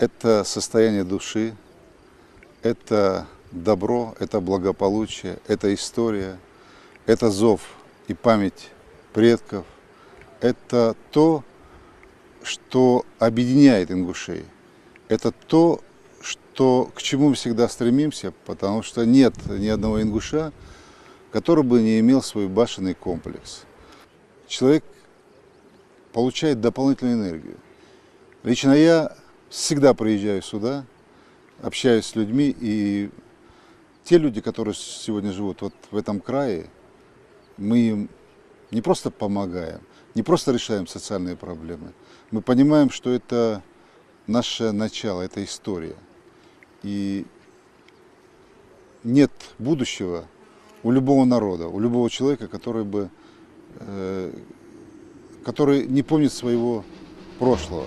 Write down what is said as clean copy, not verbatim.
Это состояние души, это добро, это благополучие, это история, это зов и память предков. Это то, что объединяет ингушей. Это то, к чему мы всегда стремимся, потому что нет ни одного ингуша, который бы не имел свой башенный комплекс. Человек получает дополнительную энергию. Лично я всегда приезжаю сюда, общаюсь с людьми, и те люди, которые сегодня живут вот в этом крае, мы им не просто помогаем, не просто решаем социальные проблемы. Мы понимаем, что это наше начало, это история. И нет будущего у любого народа, у любого человека, который не помнит своего прошлого.